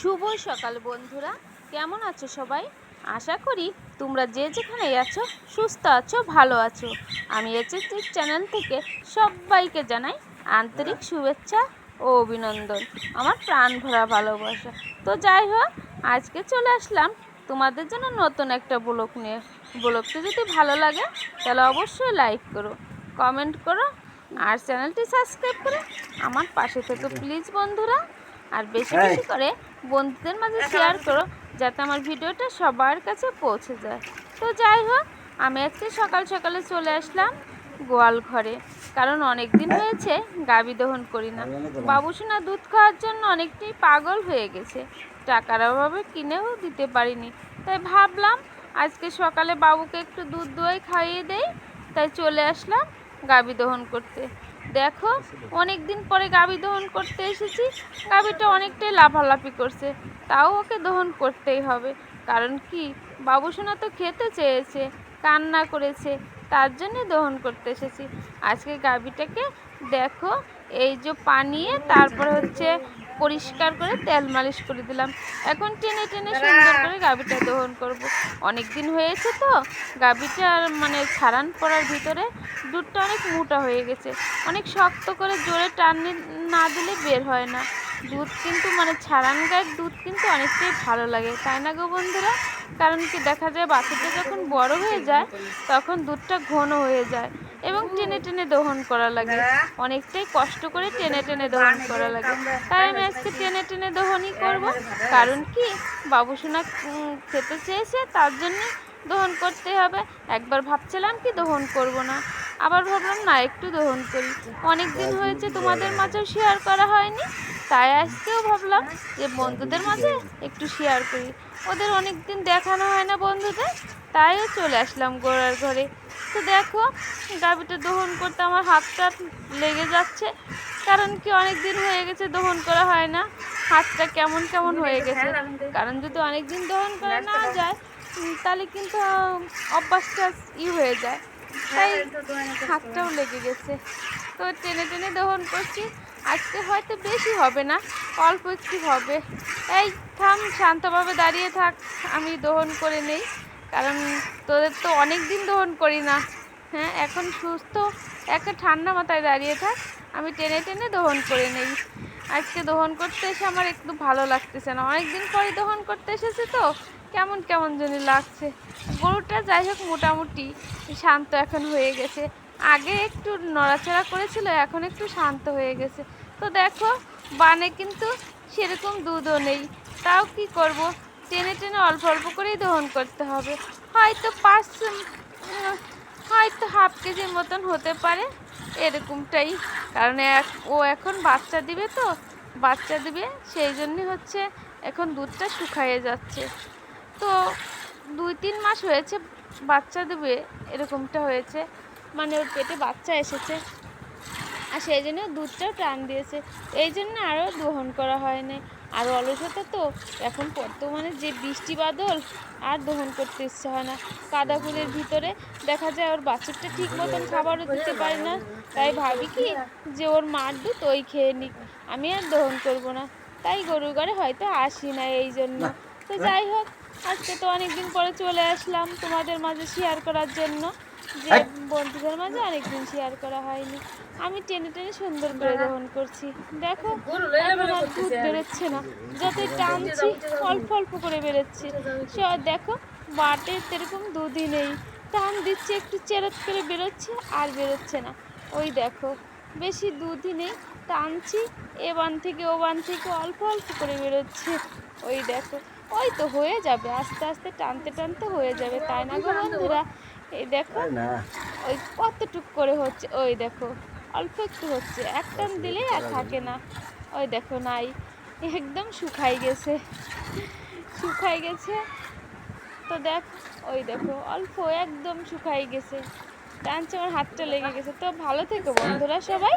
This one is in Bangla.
শুভ সকাল বন্ধুরা, কেমন আছো সবাই? আশা করি তোমরা যে যেখানে আছো সুস্থ আছো, ভালো আছো। আমি এসএসসি চ্যানেল থেকে সবাইকে জানাই আন্তরিক শুভেচ্ছা ও অভিনন্দন, আমার প্রাণ ভরা ভালোবাসা। তো যাই হোক, আজকে চলে আসলাম তোমাদের জন্য নতুন একটা ব্লগ নিয়ে। ব্লগটি যদি ভালো লাগে তাহলে অবশ্যই লাইক করো, কমেন্ট করো আর চ্যানেলটি সাবস্ক্রাইব করে আমার পাশে থেকো প্লিজ বন্ধুরা। আর বেশি বেশি করে বন্ধুদের মাঝে শেয়ার করো যাতে আমার ভিডিওটা সবার কাছে পৌঁছে যায়। তো যাই হোক, আমি আজকে সকাল সকালে চলে আসলাম গোয়াল ঘরে, কারণ অনেক দিন হয়েছে গাভী দহন করি না। বাবুসোনা দুধ খাওয়ার জন্য অনেকটাই পাগল হয়ে গেছে, টাকার অভাবে কিনেও দিতে পারিনি। তাই ভাবলাম আজকে সকালে বাবুকে একটু দুধ দই খাইয়ে দেই, তাই চলে আসলাম গাভী দহন করতে। দেখো, অনেক দিন পরে গাভী দহন করতে এসেছি। গাভীটা অনেকটাই লাফালাফি করছে, তাও ওকে দহন করতেই হবে। কারণ কি, বাবুসোনা তো খেতে চেয়েছে, কান্না করেছে, তার জন্যে দহন করতে এসেছি। আজকে গাভীটাকে দেখো, এই যে পানিয়ে তারপরে হচ্ছে পরিষ্কার করে তেল মালিশ করে দিলাম। এখন টেনে টেনে সুন্দর করে গাভীটা দহন করব। অনেক দিন হয়েছে তো, গাভীটার মানে ছাড়ান পড়ার ভিতরে দুধটা অনেক মোটা হয়ে গেছে। অনেক শক্ত করে জোরে টান না দিলে বের হয় না দুধ, কিন্তু মানে ছাড়ান গায়ের দুধ কিন্তু অনেকটাই ভালো লাগে, তাই না গো বন্ধুরা? কারণ কি, দেখা যায় বাছুরটা যখন বড় হয়ে যায় তখন দুধটা ঘন হয়ে যায় এবং টেনে টেনে দহন করা লাগে, অনেকটাই কষ্ট করে টেনে টেনে দহন করা লাগে। তাই আমি আজকে টেনে টেনে দহনই করব। কারণ কি, বাবুসোনা খেতে চেয়েছে, তার জন্য দহন করতে হবে। একবার ভাবছিলাম কি দহন করব না, আবার ভাবলাম না একটু দহন করি। অনেক দিন হয়েছে তোমাদের মাঝেও শেয়ার করা হয়নি, তাই আজকেও ভাবলাম যে বন্ধুদের মাঝে একটু শেয়ার করি। ওদের অনেক দিন দেখানো হয় না বন্ধুদের, তাইও চলে আসলাম গোড়ার ঘরে। তো দেখো, গাভীটা দহন করতে আমার হাতটা লেগে যাচ্ছে, কারণ কি অনেক দিন হয়ে গেছে দহন করা হয় না, হাতটা কেমন কেমন হয়ে গেছে। কারণ যদি অনেক দিন দহন করা না যায় তাহলে কিন্তু অভ্যাসটা হয়ে যায়, তাই হাতটাও লেগে গেছে। তো টেনে টেনে দহন করছি। আজকে হয়তো বেশি হবে না, অল্প একটু হবে। এই থাম, শান্তভাবে দাঁড়িয়ে থাক, আমি দহন করে নেই। কারণ তোদের তো অনেক দিন দহন করি না। হ্যাঁ, এখন সুস্থ, একটা ঠান্ডা মাথায় দাঁড়িয়ে থাক, আমি টেনে টেনে দহন করে নেই। আজকে দহন করতে এসে আমার একটু ভালো লাগতেছে না, অনেক দিন পরে দহন করতে এসেছি তো কেমন কেমন জানি লাগছে। গরুটা যাই হোক মোটামুটি শান্ত এখন হয়ে গেছে, আগে একটু নড়াচড়া করেছিল, এখন একটু শান্ত হয়ে গেছে। তো দেখো, বানে কিন্তু সেরকম দুধও নেই, তাও কি করব, টেনে টেনে অল্প অল্প করেই দহন করতে হবে। হয়তো হয়তো হাফ কেজির মতন হতে পারে এরকমটাই। কারণ ও এখন বাচ্চা দিবে, তো বাচ্চা দিবে সেই জন্যে হচ্ছে এখন দুধটা শুকায়ে যাচ্ছে। তো 2-3 মাস হয়েছে বাচ্চা দেবে, এরকমটা হয়েছে, মানে ওর পেটে বাচ্চা এসেছে, আর সেই জন্য দুধটাও টান দিয়েছে, এই জন্য আরও দহন করা হয়নি। আর অলসতা তো এখন বর্তমানে যে বৃষ্টি বাদল, আর দহন করতে ইচ্ছা হয় না। কাদা ফুলের ভিতরে দেখা যায় ওর বাছুরটা ঠিক মতন খাবারও দিতে পারে না, তাই ভাবি কি যে ওর মার দুধ ওই খেয়ে নিক, আমি আর দহন করব না। তাই গরুর ঘরে হয়তো আসি না এই জন্য। তো যাই হোক, আজকে তো অনেকদিন পরে চলে আসলাম তোমাদের মাঝে শেয়ার করার জন্য, যে বন্ধুদের মাঝে অনেকদিন শেয়ার করা হয়নি। আমি টেনে টেনে সুন্দর করে দহন করছি। দেখো, এখন আর দুধ বেরোচ্ছে না, যতই টানছি অল্প অল্প করে বেরোচ্ছে। দেখো, বাটে সেরকম দুধই নেই, টান দিচ্ছে একটু চেরত করে বেরোচ্ছে, আর বেরোচ্ছে না। ওই দেখো, বেশি দুধই নেই, টানছি এ বান থেকে ও বান থেকে অল্প অল্প করে বেরোচ্ছে। ওই দেখো, ওই তো হয়ে যাবে, আস্তে আস্তে টানতে টানতে হয়ে যাবে, তাই না গো বন্ধুরা? এই দেখো, ওই কতটুক করে হচ্ছে, ওই দেখো অল্প একটু হচ্ছে, এক টান দিলেই আর থাকে না। ওই দেখো, নাই, একদম শুকাই গেছে, শুকাই গেছে। তো দেখ, ওই দেখো অল্প একদম শুকাই গেছে, টানছে, আমার হাতটা লেগে গেছে। তো ভালো থেকো বন্ধুরা সবাই।